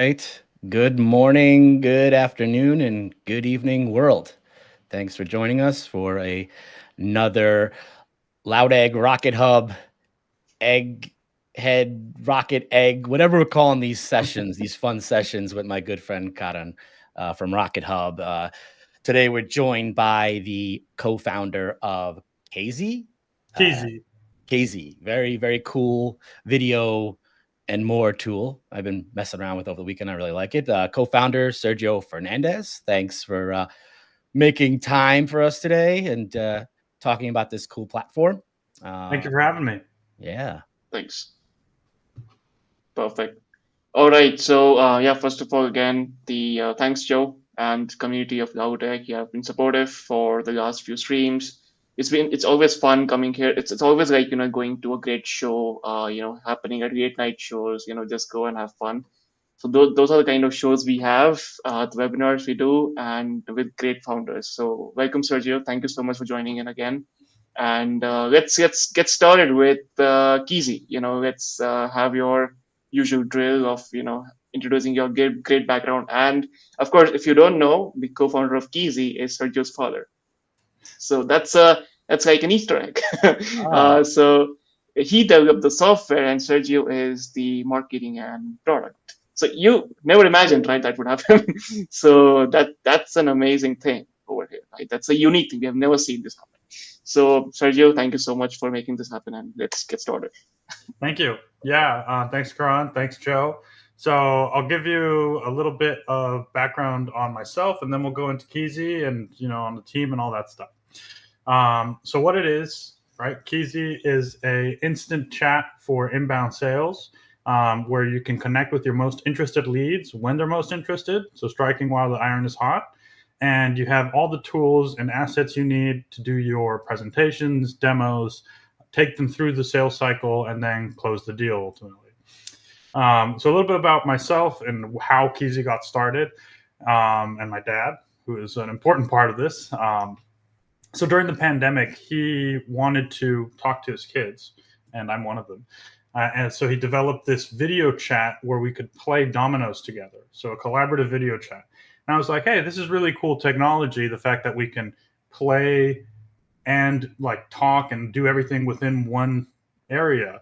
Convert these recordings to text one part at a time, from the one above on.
Right. Good morning, good afternoon, and good evening, world. Thanks for joining us for another LoudEgg Rocket Hub egg head rocket egg, whatever we're calling these sessions, these fun sessions with my good friend Karan from Rocket Hub. Today we're joined by the co-founder of Keyzii. Uh, Keyzii. Keyzii, very, very cool video and more tool I've been messing around with over the weekend. I really like it. Co-founder Sergio Fernandez, thanks for making time for us today and talking about this cool platform. Thank Uh, you for having me. yeah. Thanks. Perfect. All right. So, yeah, first of all, again, the thanks, Joe, and community of LoudEgg. You have been supportive for the last few streams. It's always fun coming here. It's always like, going to a great show, happening at late night shows, just go and have fun. So those are the kind of shows we have, the webinars we do, and with great founders. So welcome, Sergio. Thank you so much for joining in again. And let's get started with Keyzii. Let's have your usual drill of introducing your great background. And of course, if you don't know, the co-founder of Keyzii is Sergio's father. So that's like an Easter egg. Ah, So he developed the software, and Sergio is the marketing and product. So you never imagined, right, that would happen. So that's an amazing thing over here, right? That's a unique thing. We have never seen this happen. So Sergio, thank you so much for making this happen, and let's get started. Thank you. Yeah, thanks, Karan. Thanks, Joe. So I'll give you a little bit of background on myself, and then we'll go into Keyzii and on the team and all that stuff. So what it is, right? Keyzii is a instant chat for inbound sales, where you can connect with your most interested leads when they're most interested. So striking while the iron is hot. And you have all the tools and assets you need to do your presentations, demos, take them through the sales cycle, and then close the deal ultimately. So a little bit about myself and how Keyzii got started, and my dad, who is an important part of this. So during the pandemic, he wanted to talk to his kids, and I'm one of them. And so he developed this video chat where we could play dominoes together. So a collaborative video chat. And I was like, hey, this is really cool technology. The fact that we can play and like talk and do everything within one area.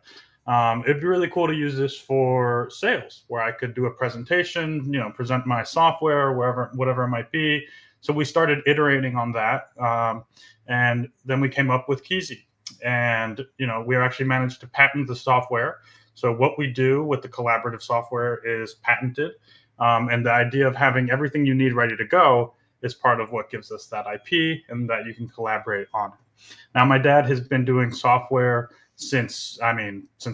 It'd be really cool to use this for sales, where I could do a presentation, present my software, whatever it might be. So we started iterating on that, and then we came up with Keyzii, and we actually managed to patent the software. So what we do with the collaborative software is patented, and the idea of having everything you need ready to go is part of what gives us that IP and that you can collaborate on it. Now, my dad has been doing software since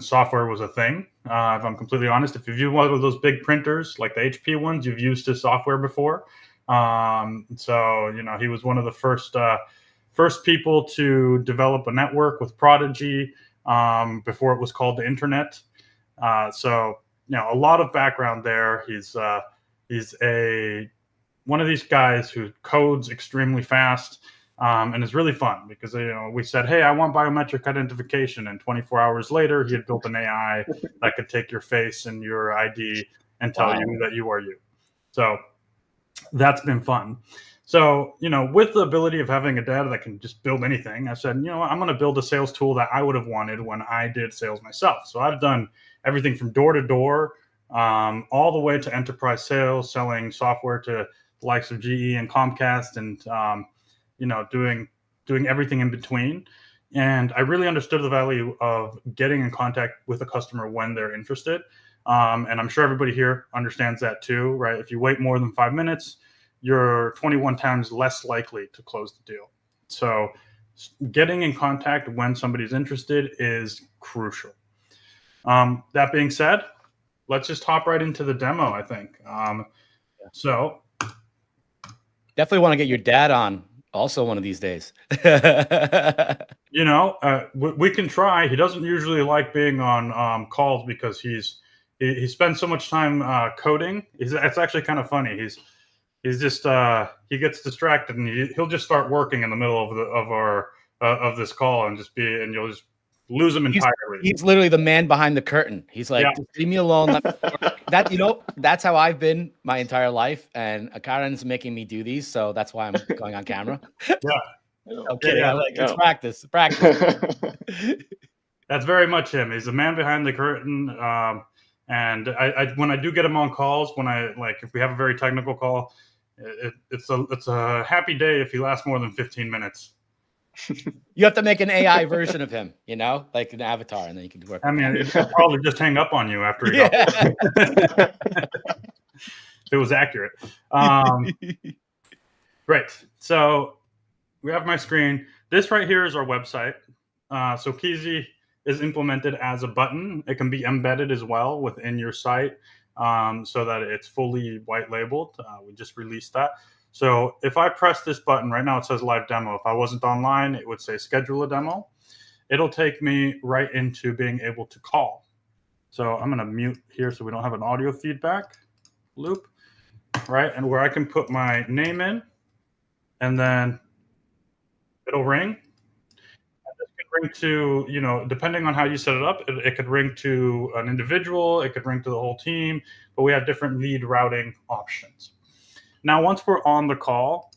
software was a thing. If I'm completely honest, if you've used one of those big printers, like the HP ones, you've used his software before. So he was one of the first people to develop a network with Prodigy, before it was called the internet. So a lot of background there. He's one of these guys who codes extremely fast, and it's really fun because we said, hey, I want biometric identification, and 24 hours later he had built an AI that could take your face and your ID and tell wow. you that you are you. So that's been fun. So, with the ability of having a dad that can just build anything, I said, I'm going to build a sales tool that I would have wanted when I did sales myself. So I've done everything from door to door, all the way to enterprise sales, selling software to the likes of GE and Comcast, and doing everything in between. And I really understood the value of getting in contact with a customer when they're interested. And I'm sure everybody here understands that too, right? If you wait more than 5 minutes, you're 21 times less likely to close the deal. So getting in contact when somebody's interested is crucial. That being said, let's just hop right into the demo, I think. So Definitely want to get your dad on also one of these days. we can try. He doesn't usually like being on calls because he spends so much time coding. It's actually kind of funny. He's just he gets distracted and he'll just start working in the middle of our of this call and you'll just lose him entirely. He's literally the man behind the curtain. He's like, Yeah. just leave me alone. Let me work. That, you know, that's how I've been my entire life. And Karen's making me do these. So that's why I'm going on camera. I'm kidding. Yeah, It's practice. That's very much him. He's the man behind the curtain. And I when I do get him on calls, if we have a very technical call, it's a happy day if he lasts more than 15 minutes. You have to make an AI version of him, you know, like an avatar, and then you can work. I mean, it'll probably just hang up on you after he got if it was accurate. Great. So we have my screen. This right here is our website. So Keyzii is implemented as a button. It can be embedded as well within your site, so that it's fully white labeled. We just released that. So if I press this button right now, it says live demo. If I wasn't online, it would say schedule a demo. It'll take me right into being able to call. So I'm going to mute here so we don't have an audio feedback loop, right? And where I can put my name in, and then it'll ring. And this can ring to, you know, depending on how you set it up, it could ring to an individual, it could ring to the whole team, but we have different lead routing options. Now, once we're on the call,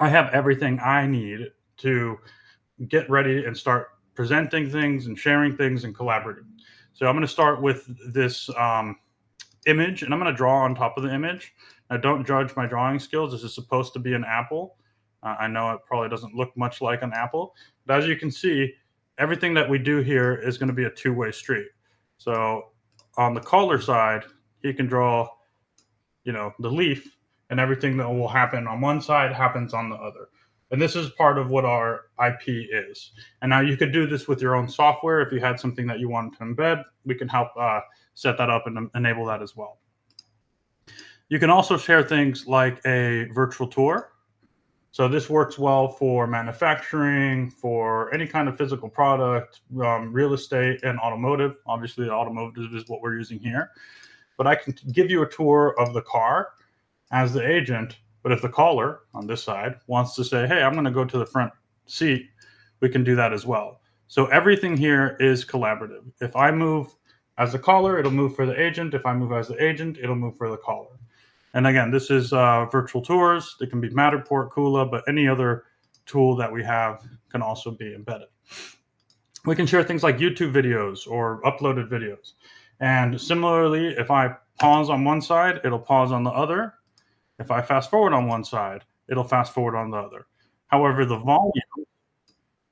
I have everything I need to get ready and start presenting things and sharing things and collaborating. So I'm going to start with this image, and I'm going to draw on top of the image. Now, don't judge my drawing skills. This is supposed to be an apple. I know it probably doesn't look much like an apple, but as you can see, everything that we do here is going to be a two-way street. So on the caller side, he can draw, you know, the leaf, and everything that will happen on one side happens on the other. And this is part of what our IP is. And now you could do this with your own software. If you had something that you wanted to embed, we can help set that up and enable that as well. You can also share things like a virtual tour. So this works well for manufacturing, for any kind of physical product, real estate, and automotive. Obviously, automotive is what we're using here. But I can give you a tour of the car as the agent, but if the caller on this side wants to say, hey, I'm going to go to the front seat, we can do that as well. So everything here is collaborative. If I move as the caller, it'll move for the agent. If I move as the agent, it'll move for the caller. And again, this is virtual tours. They can be Matterport, Kula, but any other tool that we have can also be embedded. We can share things like YouTube videos or uploaded videos. And similarly, if I pause on one side, it'll pause on the other. If I fast forward on one side, it'll fast forward on the other. However, the volumes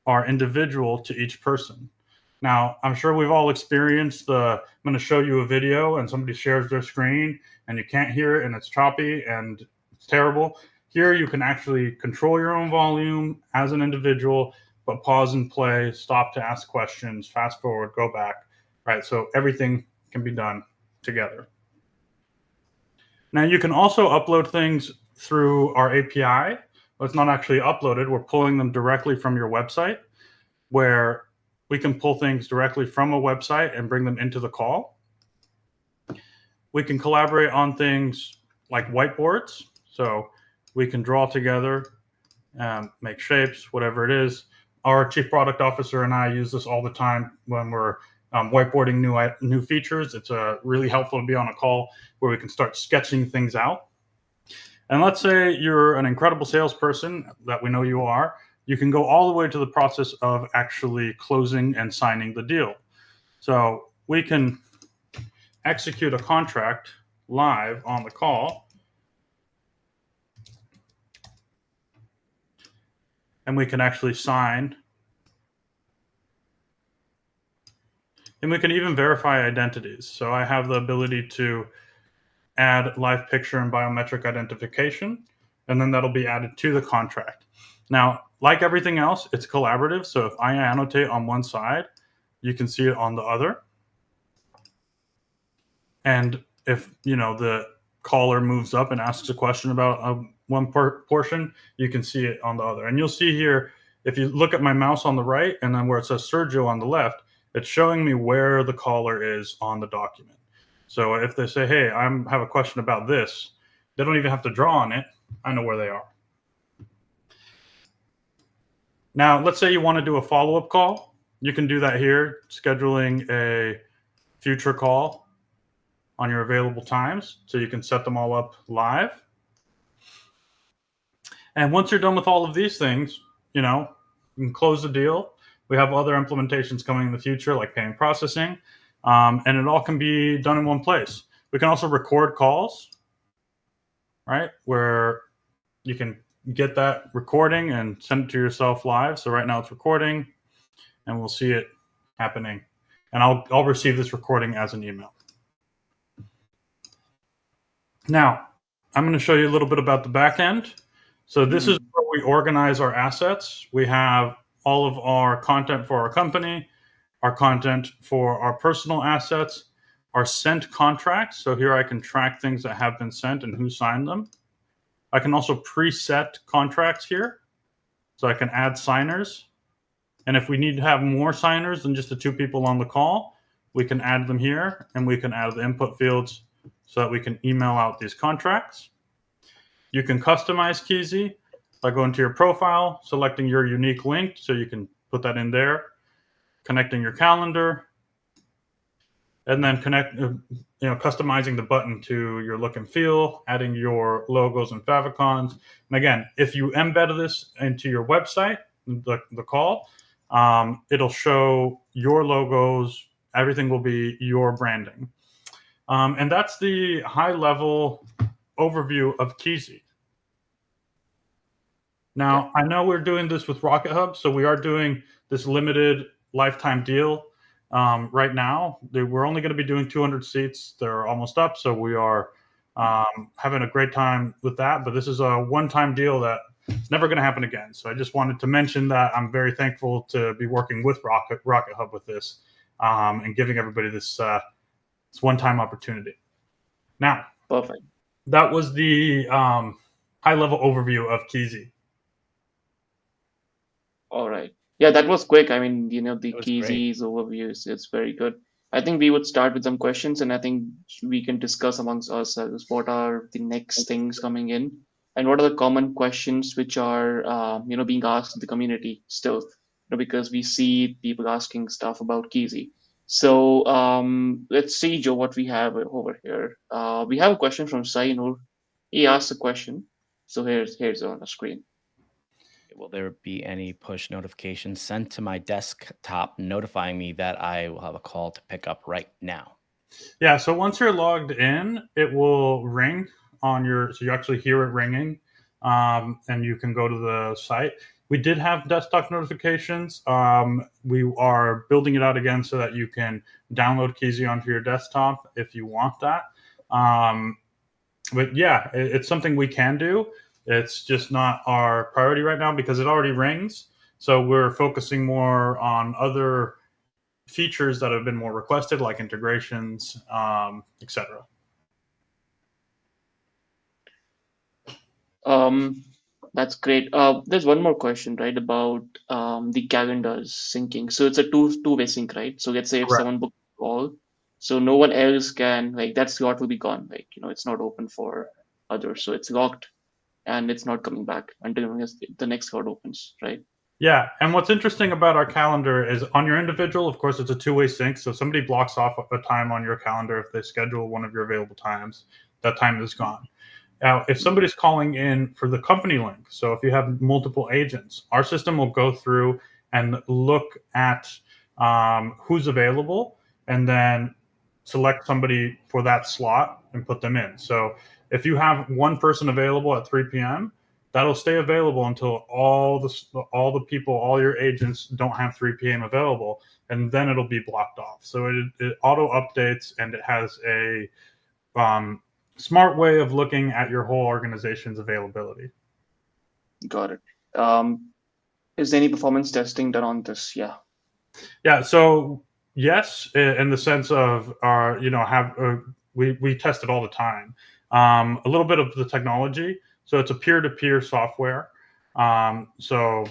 are individual to each person. Now, I'm sure we've all experienced I'm going to show you a video and somebody shares their screen and you can't hear it and it's choppy and it's terrible. Here, you can actually control your own volume as an individual, but pause and play, stop to ask questions, fast forward, go back, right? So everything can be done together. Now, you can also upload things through our API. Well, it's not actually uploaded. We're pulling them directly from your website, where we can pull things directly from a website and bring them into the call. We can collaborate on things like whiteboards. So we can draw together, make shapes, whatever it is. Our chief product officer and I use this all the time when we're whiteboarding new features. It's really helpful to be on a call where we can start sketching things out. And let's say you're an incredible salesperson that we know you are. You can go all the way to the process of actually closing and signing the deal. So we can execute a contract live on the call. And we can actually sign. And we can even verify identities. So I have the ability to add live picture and biometric identification, and then that'll be added to the contract. Now, like everything else, it's collaborative. So if I annotate on one side, you can see it on the other. And if, you know, the caller moves up and asks a question about one portion, you can see it on the other. And you'll see here, if you look at my mouse on the right and then where it says Sergio on the left, it's showing me where the caller is on the document. So if they say, hey, I have a question about this, they don't even have to draw on it. I know where they are. Now, let's say you want to do a follow-up call. you can do that here, scheduling a future call on your available times. So you can set them all up live. And once you're done with all of these things, you can close the deal. We have other implementations coming in the future, like payment processing, and it all can be done in one place. We can also record calls, right, where you can get that recording and send it to yourself live. So right now it's recording, and we'll see it happening. And I'll receive this recording as an email. Now, I'm going to show you a little bit about the back end. So this is where we organize our assets. We have all of our content for our company, our content for our personal assets, our sent contracts. So here I can track things that have been sent and who signed them. I can also preset contracts here. So I can add signers. And if we need to have more signers than just the two people on the call, we can add them here, and we can add the input fields so that we can email out these contracts. You can customize Keyzii by going to your profile, selecting your unique link, so you can put that in there, connecting your calendar, and then customizing the button to your look and feel, adding your logos and favicons. And again, if you embed this into your website, the call, it'll show your logos. Everything will be your branding. And that's the high-level overview of Keyzii. Now, I know we're doing this with Rocket Hub, so we are doing this limited lifetime deal right now. We're only going to be doing 200 seats. They're almost up, so we are having a great time with that. But this is a one-time deal that it's never going to happen again. So I just wanted to mention that I'm very thankful to be working with Rocket Hub with this and giving everybody this one-time opportunity. Now, Perfect. That was the high-level overview of Keyzii. All right. Yeah, that was quick. I mean, the was Keyzii's overview is very good. I think we would start with some questions, and I think we can discuss amongst ourselves what are the next things coming in, and what are the common questions which are being asked in the community still, because we see people asking stuff about Keyzii. So let's see, Joe, what we have over here. We have a question from Sainur. He asked a question. So here's on the screen. Will there be any push notifications sent to my desktop notifying me that I will have a call to pick up right now? Yeah, so once you're logged in, it will ring so you actually hear it ringing, and you can go to the site. We did have desktop notifications. We are building it out again so that you can download Keyzii onto your desktop if you want that. But yeah, it's something we can do. It's just not our priority right now because it already rings. So we're focusing more on other features that have been more requested, like integrations, etc. That's great. There's one more question, right, about the calendars syncing. So it's a two-way sync, right? So let's say if Correct. someone books a call, so no one else can, that slot will be gone. It's not open for others. So it's locked and it's not coming back until the next slot opens, right? Yeah, and what's interesting about our calendar is on your individual, of course, it's a two-way sync. So if somebody blocks off a time on your calendar, if they schedule one of your available times, that time is gone. Now, if somebody's calling in for the company link, so if you have multiple agents, our system will go through and look at who's available and then select somebody for that slot and put them in. So if you have one person available at 3 p.m., that'll stay available until all the people, all your agents don't have 3 p.m. available, and then it'll be blocked off. So it auto updates, and it has a smart way of looking at your whole organization's availability. Got it. Is there any performance testing done on this? Yeah. Yeah. So yes, in the sense of we test it all the time. A little bit of the technology. So it's a peer-to-peer software. So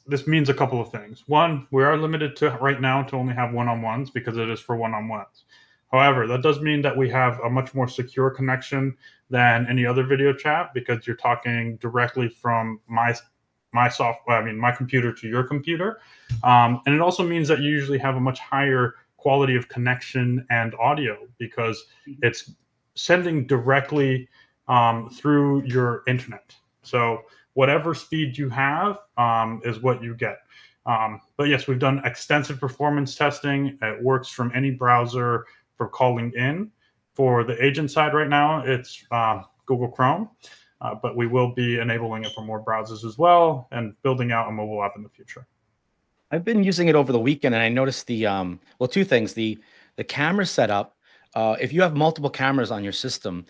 this means a couple of things. One, we are limited to right now to only have one-on-ones because it is for one-on-ones. However, that does mean that we have a much more secure connection than any other video chat because you're talking directly from my my software, my computer to your computer. And it also means that you usually have a much higher quality of connection and audio because it's sending directly through your internet. So whatever speed you have is what you get. But yes, we've done extensive performance testing. It works from any browser for calling in. For the agent side right now, it's Google Chrome, but we will be enabling it for more browsers as well and building out a mobile app in the future. I've been using it over the weekend, and I noticed the well, two things: the camera setup. If you have multiple cameras on your system,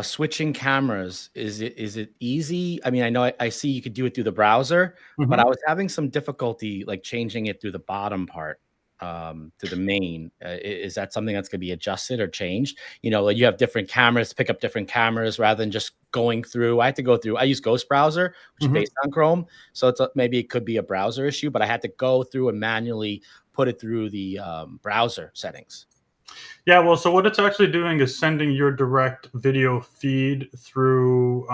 switching cameras is it easy? I mean, I know I see you could do it through the browser, but I was having some difficulty like changing it through the bottom part to the main. Is that something that's going to be adjusted or changed? You know, like you have different cameras, pick up different cameras rather than just going through. I had to go through. I use Ghost Browser, which is based on Chrome, so it's maybe it could be a browser issue, but I had to go through and manually put it through the browser settings. Yeah, well, so what it's actually doing is sending your direct video feed through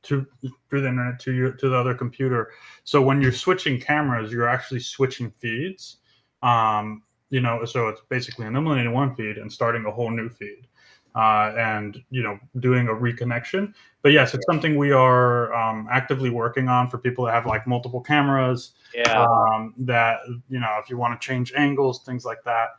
through the internet to the other computer. So when you're switching cameras, you're actually switching feeds. You know, so it's basically eliminating one feed and starting a whole new feed, and doing a reconnection. But yes, it's something we are actively working on for people that have like multiple cameras. Yeah. That if you want to change angles, things like that.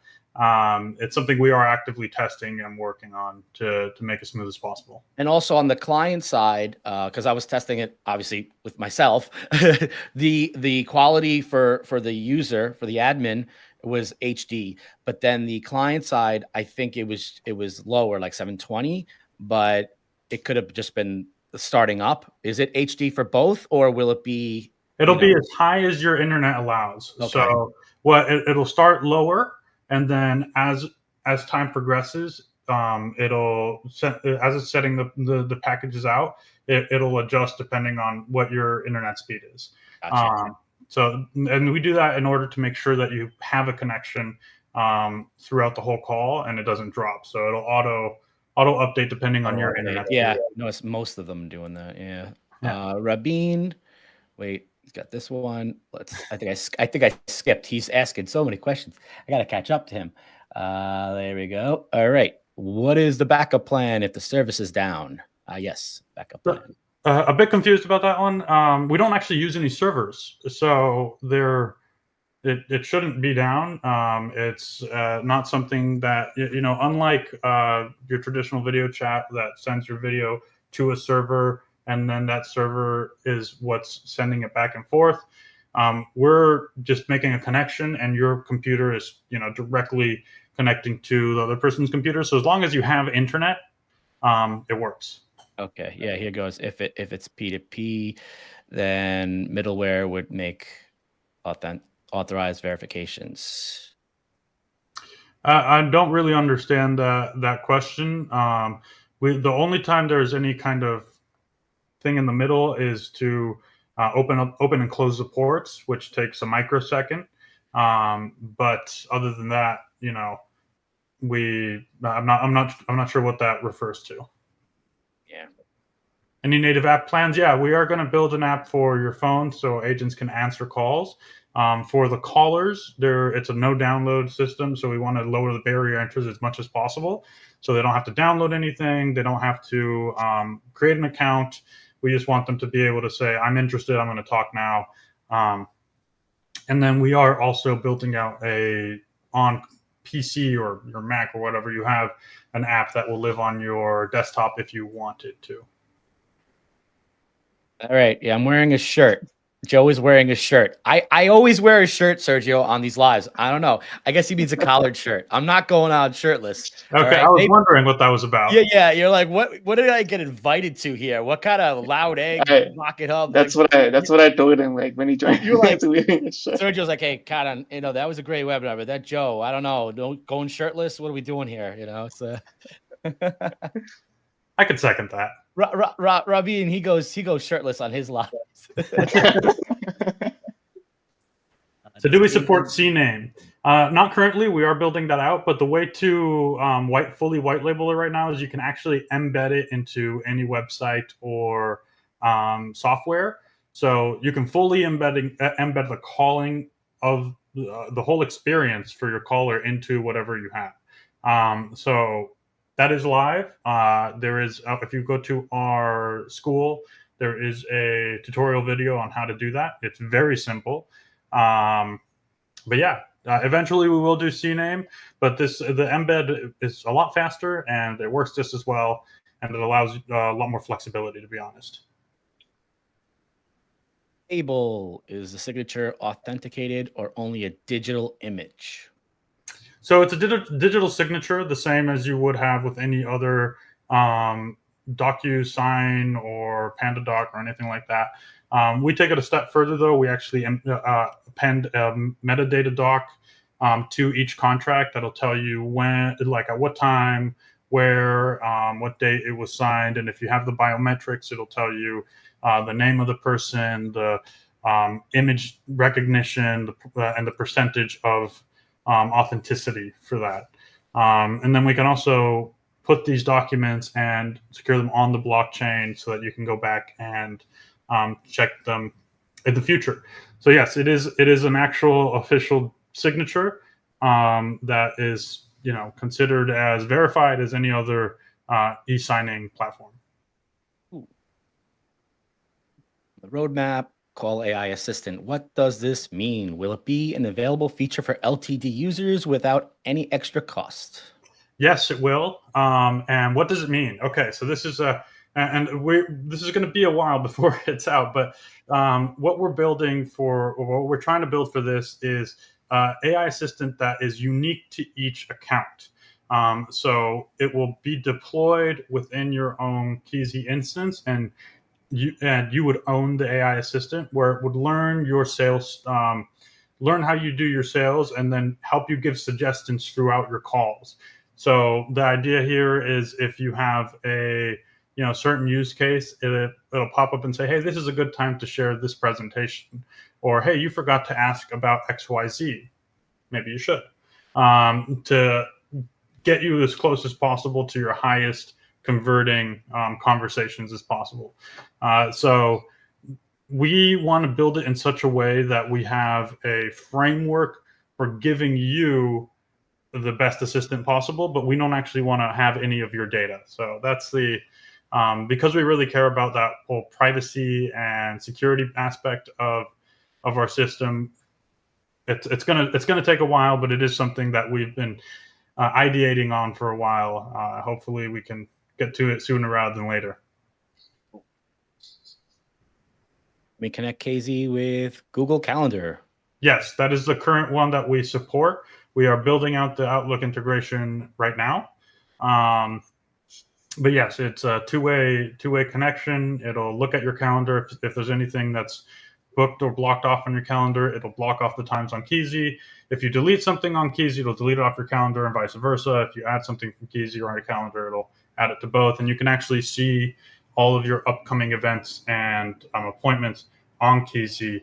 It's something we are actively testing and working on to make as smooth as possible. And also on the client side, because I was testing it obviously with myself, the quality for the user, for the admin, was HD, but then the client side, I think it was lower, like 720, but it could have just been starting up. Is it HD for both, or will it be? It'll be as high as your internet allows. Okay. So it'll start lower. And then as time progresses, it'll set, as it's setting the packages out, it'll adjust depending on what your internet speed is. Gotcha. And we do that in order to make sure that you have a connection throughout the whole call and it doesn't drop. So it'll auto update depending on your internet. Yeah, notice most of them doing that. Yeah. Rabin, wait. He's got this one. I think I skipped. He's asking so many questions. I got to catch up to him. There we go. All right. What is the backup plan if the service is down? Yes, backup plan. A bit confused about that one. We don't actually use any servers, so it shouldn't be down. It's not something that unlike your traditional video chat that sends your video to a server, and then that server is what's sending it back and forth. We're just making a connection, and your computer is directly connecting to the other person's computer. So as long as you have internet, it works. Okay. Yeah. Here goes. If it's P2P, then middleware would make authorized verifications. I don't really understand that question. The only time there's any kind of thing in the middle is to open and close the ports, which takes a microsecond. But other than that, I'm not sure what that refers to. Yeah. Any native app plans? Yeah, we are going to build an app for your phone so agents can answer calls. For the callers, it's a no download system, so we want to lower the barrier entries as much as possible, so they don't have to download anything. They don't have to create an account. We just want them to be able to say, I'm interested, I'm going to talk now. And then we are also building out on PC or your Mac or whatever you have, an app that will live on your desktop if you want it to. All right. Yeah, I'm wearing a shirt. Joe is wearing a shirt. I always wear a shirt, Sergio, on these lives. I don't know. I guess he means a collared shirt. I'm not going out shirtless. Okay, right? I was wondering what that was about. Yeah. You're like, what did I get invited to here? What kind of LoudEgg Rocket Hub? That's what I told him. Like when he joined, you're like, Sergio's like, hey, kind of, that was a great webinar, but that Joe, I don't know, going shirtless. What are we doing here? So. I could second that. Rabin, he goes shirtless on his lives. So do we support CNAME? Not currently. We are building that out, but the way to fully white label it right now is you can actually embed it into any website or software. So you can fully embed the calling of the whole experience for your caller into whatever you have. So that is live. There is, if you go to our school, there is a tutorial video on how to do that. It's very simple. But yeah, eventually we will do CNAME, but the embed is a lot faster and it works just as well, and it allows a lot more flexibility, to be honest. Able, is the signature authenticated or only a digital image? So it's a digital signature, the same as you would have with any other DocuSign or PandaDoc or anything like that. We take it a step further, though. We actually append a metadata doc to each contract that'll tell you when, like at what time, where, what date it was signed, and if you have the biometrics, it'll tell you the name of the person, the image recognition, and the percentage of authenticity for that. And then we can also put these documents and secure them on the blockchain so that you can go back and check them in the future. So yes, it is an actual official signature that is considered as verified as any other e-signing platform. Ooh. The roadmap, call AI assistant. What does this mean? Will it be an available feature for LTD users without any extra cost? Yes, it will. And what does it mean? Okay, so this is this is going to be a while before it's out, but what we're building for, or what we're trying to build for this is AI assistant that is unique to each account. So it will be deployed within your own Keyzii instance, and you would own the AI assistant, where it would learn your sales, learn how you do your sales, and then help you give suggestions throughout your calls. So the idea here is if you have a certain use case, it'll pop up and say, hey, this is a good time to share this presentation, or hey, you forgot to ask about XYZ. Maybe you should, to get you as close as possible to your highest converting conversations as possible. So we want to build it in such a way that we have a framework for giving you the best assistant possible, but we don't actually want to have any of your data. So that's the because we really care about that whole privacy and security aspect of our system. It's gonna take a while, but it is something that we've been ideating on for a while. Hopefully, we can get to it sooner rather than later. We connect Keyzii with Google Calendar. Yes, that is the current one that we support. We are building out the Outlook integration right now. But yes, it's a two-way connection. It'll look at your calendar. If there's anything that's booked or blocked off on your calendar, it'll block off the times on Keyzii. If you delete something on Keyzii, it'll delete it off your calendar, and vice versa. If you add something from Keyzii on your calendar, it'll add it to both. And you can actually see all of your upcoming events and appointments on Keyzii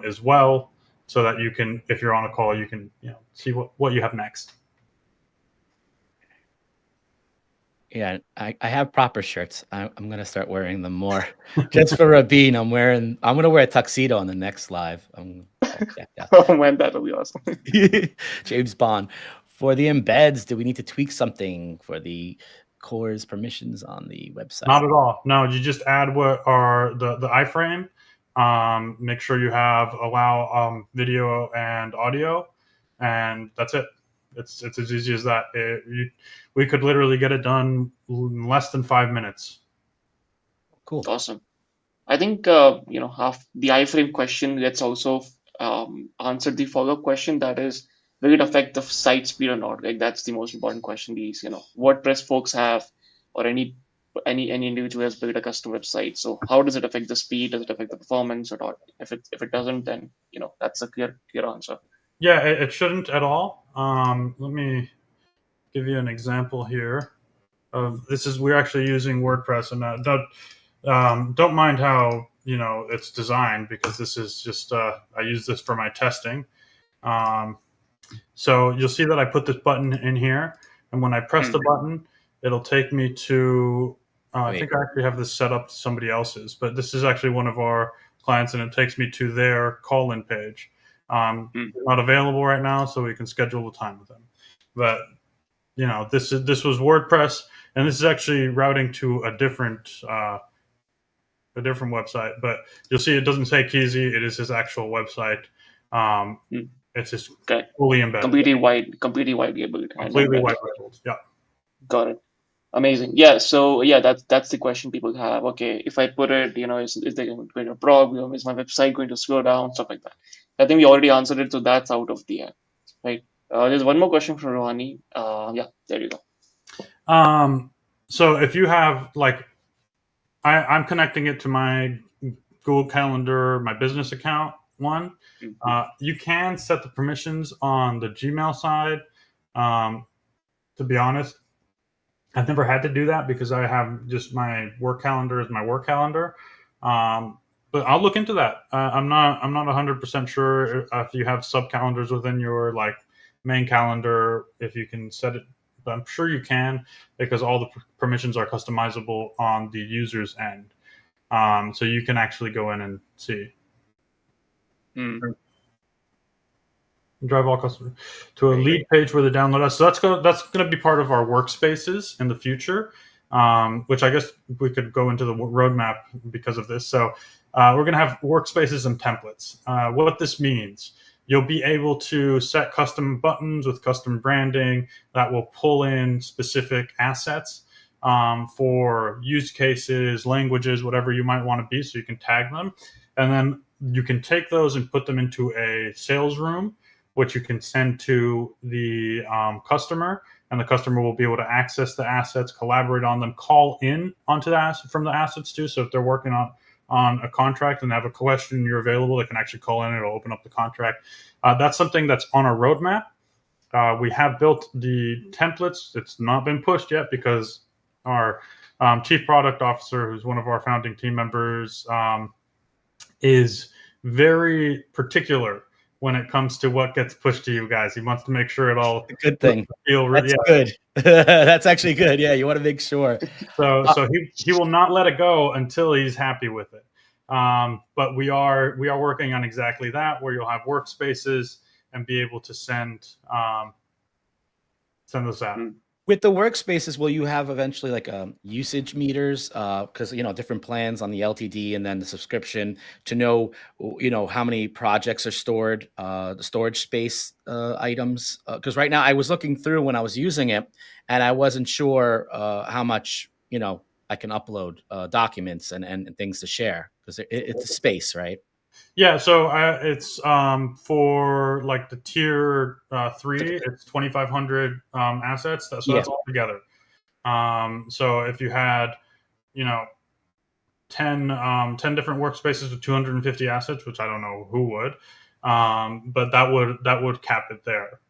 as well, so that you can, if you're on a call, you can see what you have next. Yeah, I have proper shirts. I'm gonna start wearing them more. Just for Rabin, I'm gonna wear a tuxedo on the next live. I'm all decked out. Oh man, that'll be awesome. James Bond. For the embeds, do we need to tweak something for the core's permissions on the website? Not at all. No, you just add what are the iframe. Make sure you have allow video and audio, and that's it. It's as easy as that. We could literally get it done in less than 5 minutes. Cool. Awesome. I think half the iframe question gets also answered the follow-up question, that is, will it affect the site speed or not? Like that's the most important question these WordPress folks have, or any individual has built a custom website. So how does it affect the speed? Does it affect the performance or not? If it doesn't, then that's a clear answer. Yeah, it shouldn't at all. Let me give you an example here of this. We're actually using WordPress, and don't mind how it's designed, because this is just I use this for my testing. So you'll see that I put this button in here, and when I press the button, it'll take me to I think I actually have this set up to somebody else's, but this is actually one of our clients, and it takes me to their call-in page. They're not available right now, so we can schedule the time with them. But this was WordPress, and this is actually routing to a different website. But you'll see it doesn't say Keyzii; it is his actual website. It's just fully embedded, completely white labeled, completely white labeled. Yeah, got it. Amazing. Yeah. So yeah, that's the question people have. Okay, if I put it, is there going to be a problem? Is my website going to slow down? Stuff like that. I think we already answered it, so that's out of the air, right? There's one more question from Rohani. Yeah, there you go. So if you have I'm connecting it to my Google Calendar, my business account one. You can set the permissions on the Gmail side. To be honest, I've never had to do that because I have just my work calendar as my work calendar. But I'll look into that. I'm not 100% sure if you have sub calendars within your main calendar, if you can set it. But I'm sure you can, because all the permissions are customizable on the user's end. So you can actually go in and see. Drive all customers to a lead page where they download us. So that's going to be part of our workspaces in the future, which I guess we could go into the roadmap because of this. So we're going to have workspaces and templates. What this means, you'll be able to set custom buttons with custom branding that will pull in specific assets for use cases, languages, whatever you might want to be, so you can tag them. And then you can take those and put them into a sales room, which you can send to the customer, and the customer will be able to access the assets, collaborate on them, call in onto the from the assets too. So if they're working on a contract and they have a question and you're available, they can actually call in. It'll open up the contract. That's something that's on our roadmap. We have built the templates. It's not been pushed yet because our chief product officer, who's one of our founding team members, is very particular when it comes to what gets pushed to you guys. He wants to make sure it all a good thing. That's good. That's actually good. Yeah, you want to make sure. So he will not let it go until he's happy with it. But we are working on exactly that, where you'll have workspaces and be able to send those out. With the workspaces, will you have eventually usage meters? Because different plans on the LTD and then the subscription to know how many projects are stored, the storage space items. Because right now I was looking through when I was using it, and I wasn't sure how much I can upload documents and things to share, because it's a space, right? Yeah, so it's for the tier 3, it's 2,500 assets. That's all together. So if you had 10 different workspaces with 250 assets, which I don't know who would, but that would cap it there.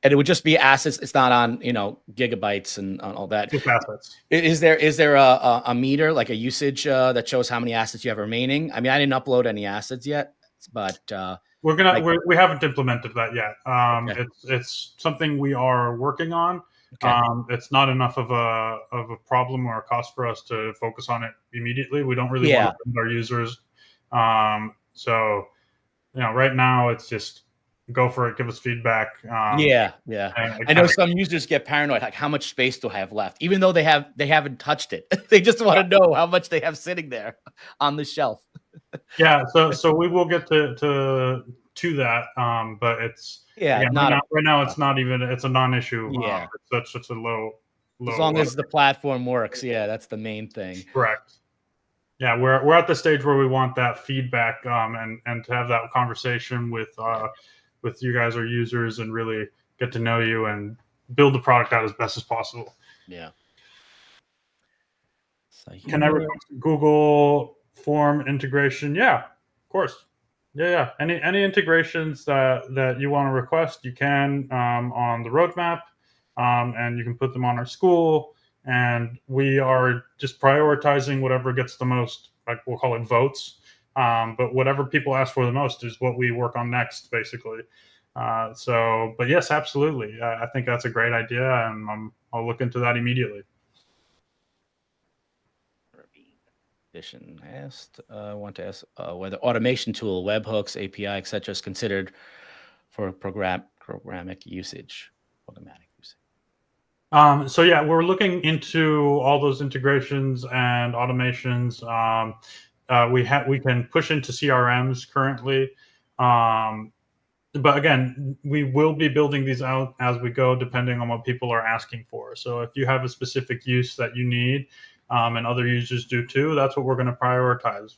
And it would just be assets. It's not on gigabytes and all that. Just assets. Is there a meter, like a usage that shows how many assets you have remaining? I mean, I didn't upload any assets yet, but we haven't implemented that yet. Okay. It's something we are working on. Okay. It's not enough of a problem or a cost for us to focus on it immediately. We don't really want to limit our users. So right now it's just go for it, give us feedback. I know some users get paranoid, like how much space do I have left, even though they haven't touched it. They just want to know how much they have sitting there on the shelf. Yeah, so we will get to that, but it's right now it's not even, it's a non-issue. It's such a low as long as the platform works. Yeah, that's the main thing. Correct. Yeah, we're at the stage where we want that feedback and to have that conversation with you guys, our users, and really get to know you and build the product out as best as possible. Yeah. So can I request Google form integration? Yeah, of course. Yeah. Any integrations that you want to request, you can on the roadmap, and you can put them on our school. And we are just prioritizing whatever gets the most, we'll call it votes. But whatever people ask for the most is what we work on next, basically. But yes, absolutely. I think that's a great idea, and I'll look into that immediately. Edition asked, I want to ask whether automation tool, webhooks, API, etc., is considered for programmatic usage, automatic usage. So yeah, we're looking into all those integrations and automations. We can push into CRMs currently, but again, we will be building these out as we go, depending on what people are asking for. So if you have a specific use that you need, and other users do too, that's what we're going to prioritize.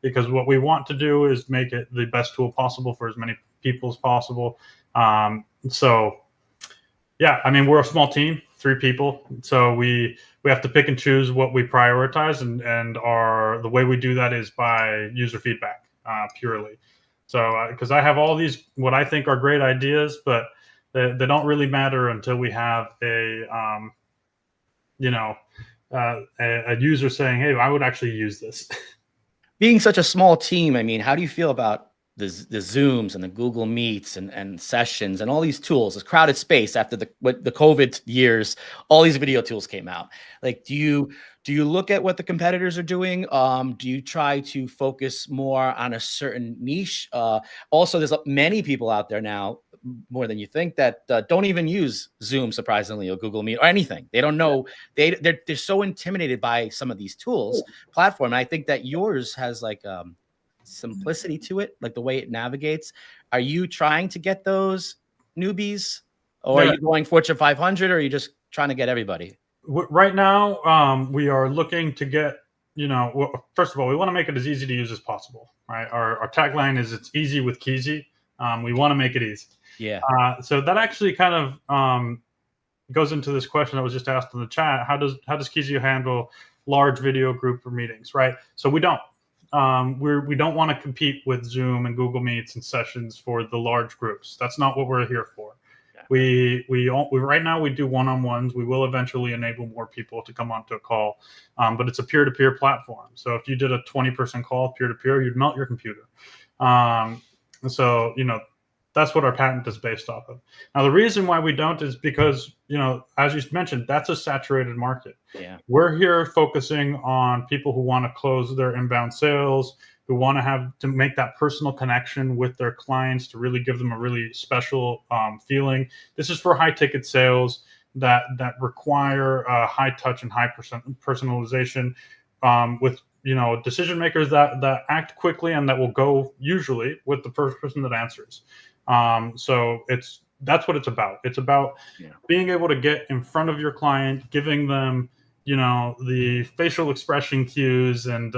Because what we want to do is make it the best tool possible for as many people as possible. So yeah, I mean, we're a small team, 3 people, so we have to pick and choose what we prioritize, and the way we do that is by user feedback purely. So because I have all these what I think are great ideas, but they don't really matter until we have you know a user saying, "Hey, I would actually use this." Being such a small team, I mean, how do you feel about the Zooms and the Google Meets and sessions and all these tools, this crowded space after the COVID years, all these video tools came out? Like, do you look at what the competitors are doing? Do you try to focus more on a certain niche? Also, there's many people out there now, more than you think, that don't even use Zoom, surprisingly, or Google Meet or anything. They don't know. They're so intimidated by some of these tools platform. And I think that yours has like simplicity to it, like the way it navigates. Are you trying to get those newbies, or are you going Fortune 500, or are you just trying to get everybody? Right now, we are looking to get, first of all, we want to make it as easy to use as possible, right? Our tagline is "It's easy with Keyzii." We want to make it easy. Yeah. So that actually kind of goes into this question that was just asked in the chat. How does Keyzii handle large video group meetings, right? So we don't. We don't want to compete with Zoom and Google Meets and sessions for the large groups. That's not what we're here for. We right now we do one-on-ones. We will eventually enable more people to come onto a call, but it's a peer-to-peer platform. So if you did a 20-person call peer-to-peer, you'd melt your computer. So that's what our patent is based off of. Now, the reason why we don't is because, as you mentioned, that's a saturated market. Yeah. We're here focusing on people who want to close their inbound sales, who want to make that personal connection with their clients to really give them a really special feeling. This is for high ticket sales that require high touch and high personalization with decision makers that act quickly and that will go usually with the first person that answers. So that's what it's about. It's about being able to get in front of your client, giving them the facial expression cues and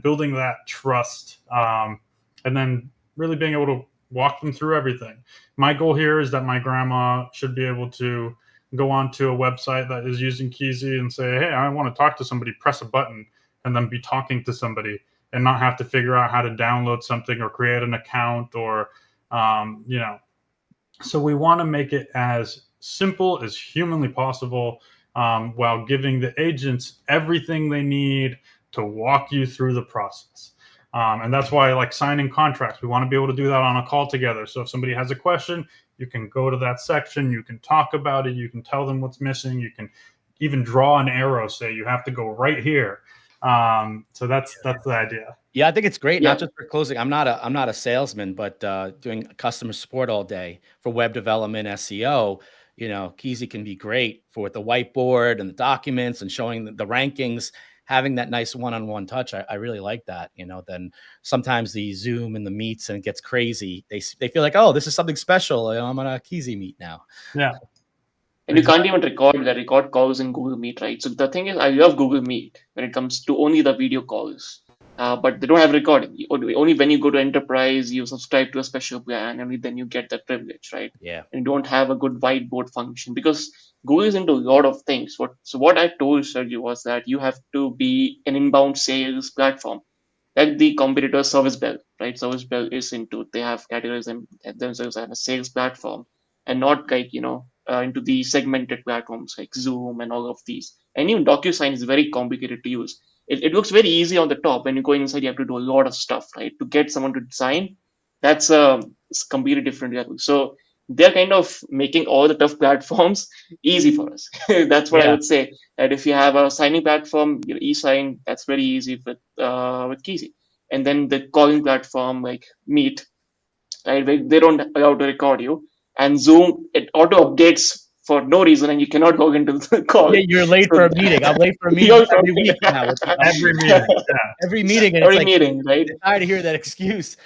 building that trust, and then really being able to walk them through everything. My goal here is that my grandma should be able to go onto a website that is using Keyzii and say, "Hey, I want to talk to somebody," press a button, and then be talking to somebody and not have to figure out how to download something or create an account or, So we want to make it as simple as humanly possible, while giving the agents everything they need to walk you through the process. And that's why, like signing contracts, we want to be able to do that on a call together. So if somebody has a question, you can go to that section, you can talk about it, you can tell them what's missing, you can even draw an arrow, say you have to go right here. So that's the idea. Yeah, I think it's great. Not just for closing. I'm not a salesman, but doing customer support all day for web development, SEO. Keyzii can be great for the whiteboard and the documents and showing the rankings. Having that nice one-on-one touch, I really like that. Then sometimes the Zoom and the meets and it gets crazy. They feel like, oh, this is something special. I'm on a Keyzii meet now. Yeah. And you can't even record calls in Google Meet, right? So the thing is, I love Google Meet when it comes to only the video calls, but they don't have recording. Only when you go to enterprise, you subscribe to a special plan, and then you get that privilege, right? Yeah. And you don't have a good whiteboard function because Google is into a lot of things. What I told Sergio was that you have to be an inbound sales platform, like the competitor Service Bell, right? Service Bell is they have categorized themselves as a sales platform and not like, into the segmented platforms like Zoom and all of these. And even DocuSign is very complicated to use. It looks very easy on the top. When you go inside, you have to do a lot of stuff, right? To get someone to sign, that's it's completely different level. So they're kind of making all the tough platforms easy for us. That's what I would say. That if you have a signing platform, e-sign, that's very easy with Keyzii. And then the calling platform like Meet, right? They don't allow to record you. And Zoom, it auto updates for no reason, and you cannot log into the call. Yeah, you're late for a meeting. I'm late for a meeting You're every week now with the Every meeting. Yeah. every meeting, and it's every like meeting, right? I'm tired to hear that excuse.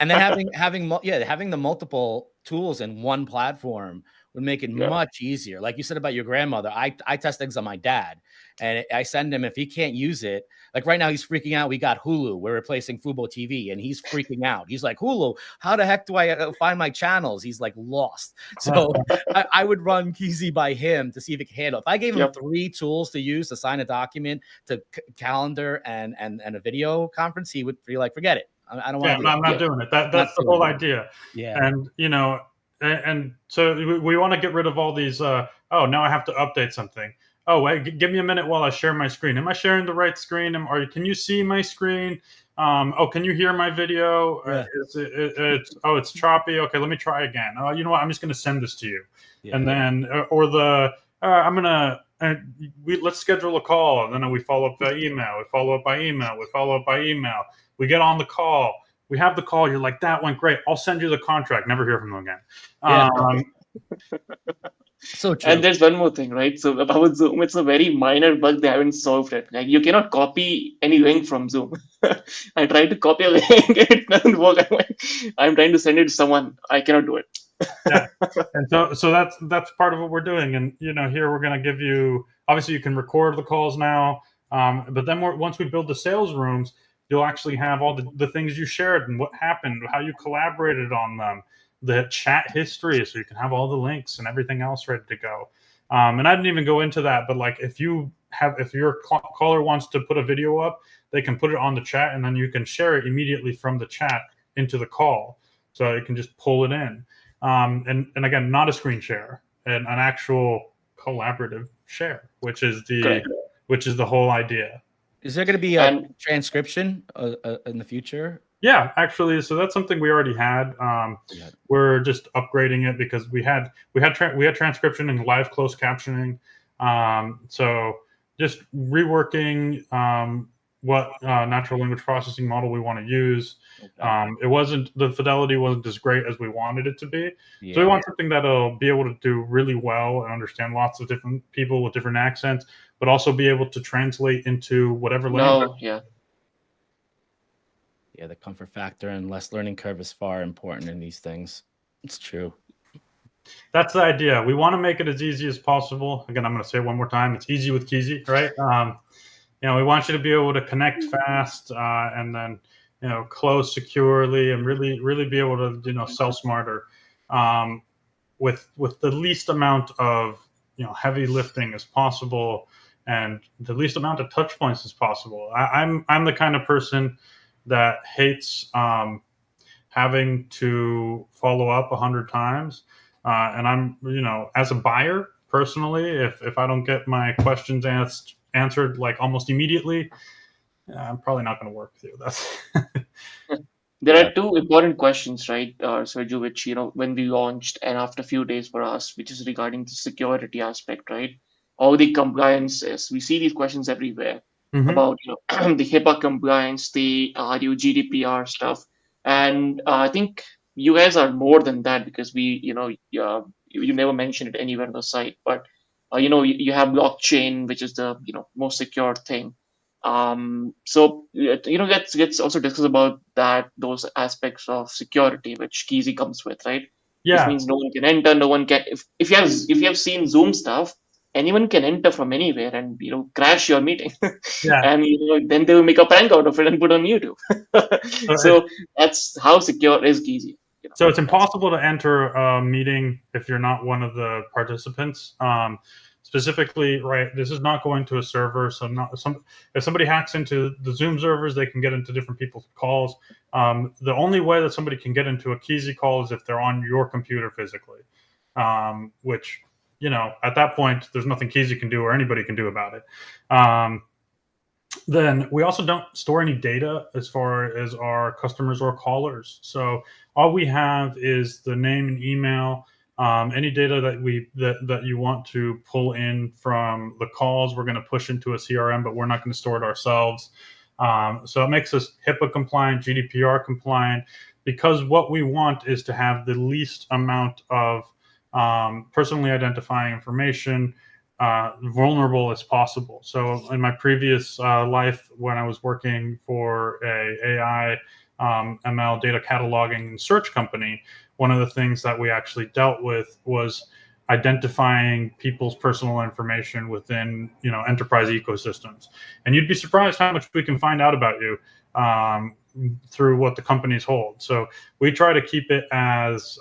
And then having the multiple tools in one platform would make it Yeah. much easier. Like you said about your grandmother, I test things on my dad, and I send him if he can't use it. Like right now, he's freaking out. We got Hulu. We're replacing Fubo TV, and he's freaking out. He's like, Hulu, how the heck do I find my channels? He's like lost. So I would run Keyzii by him to see if it can handle. If I gave him Yep. 3 tools to use to sign a document, to calendar and a video conference, he would be like, forget it. I don't want to do I'm not doing it. That's the whole idea. Yeah. And, and so we want to get rid of all these, oh, now I have to update something. Oh, wait, give me a minute while I share my screen. Am I sharing the right screen? Can you see my screen? Oh, can you hear my video? Yeah. It's choppy. Okay, let me try again. Oh, you know what? I'm just going to send this to you. Yeah. And then, let's schedule a call. And then we follow up by email. We follow up by email. We follow up by email. We get on the call. We have the call. You're like, that went great. I'll send you the contract. Never hear from them again. Yeah. So true. And there's one more thing, right? So about Zoom, it's a very minor bug. They haven't solved it. Like you cannot copy any link from Zoom. I tried to copy a link, it doesn't work. I'm trying to send it to someone. I cannot do it. Yeah. And so that's part of what we're doing. And here we're going to give you. Obviously, you can record the calls now, but then once we build the sales rooms, you'll actually have all the things you shared and what happened, how you collaborated on them, the chat history, so you can have all the links and everything else ready to go. And I didn't even go into that, but like if your caller wants to put a video up, they can put it on the chat, and then you can share it immediately from the chat into the call, so you can just pull it in. And again, not a screen share, and an actual collaborative share, which is the whole idea. Is there going to be a transcription in the future? Yeah, actually, so that's something we already had. We're just upgrading it because we had transcription and live closed captioning. So just reworking what natural language processing model we want to use. Okay. The fidelity wasn't as great as we wanted it to be. Yeah. So we want something that'll be able to do really well and understand lots of different people with different accents, but also be able to translate into whatever language. Yeah, the comfort factor and less learning curve is far important in these things. It's true. That's the idea. We want to make it as easy as possible. Again, I'm going to say it one more time. It's easy with Keyzii, right? We want you to be able to connect fast and then, close securely and really be able to, sell smarter with the least amount of, heavy lifting as possible and the least amount of touch points as possible. I'm the kind of person that hates having to follow up 100 times. And I'm, as a buyer personally, if I don't get my questions answered like almost immediately, I'm probably not going to work with you. That's There are 2 important questions, right, Sergio, which, when we launched and after a few days for us, which is regarding the security aspect, right? All the compliances. We see these questions everywhere about, the HIPAA compliance, the GDPR stuff. And I think you guys are more than that because you never mentioned it anywhere on the site, but, you have blockchain, which is the, most secure thing. So let's also discuss about those aspects of security which Keyzii comes with, right? Yeah. Which means no one can enter, no one can. If you have seen Zoom stuff, anyone can enter from anywhere and crash your meeting. Yeah. And then they will make a prank out of it and put on YouTube. So that's how secure is Keyzii. So it's impossible to enter a meeting if you're not one of the participants. Specifically, right, this is not going to a server. So if somebody hacks into the Zoom servers, they can get into different people's calls. The only way that somebody can get into a Keyzii call is if they're on your computer physically, which, at that point, there's nothing Keyzii can do or anybody can do about it. Then we also don't store any data as far as our customers or callers. So all we have is the name and email Any data that you want to pull in from the calls, we're going to push into a CRM, but we're not going to store it ourselves. So it makes us HIPAA compliant, GDPR compliant, because what we want is to have the least amount of personally identifying information vulnerable as possible. So in my previous life, when I was working for a AI ML data cataloging and search company, one of the things that we actually dealt with was identifying people's personal information within enterprise ecosystems. And you'd be surprised how much we can find out about you through what the companies hold. So we try to keep it as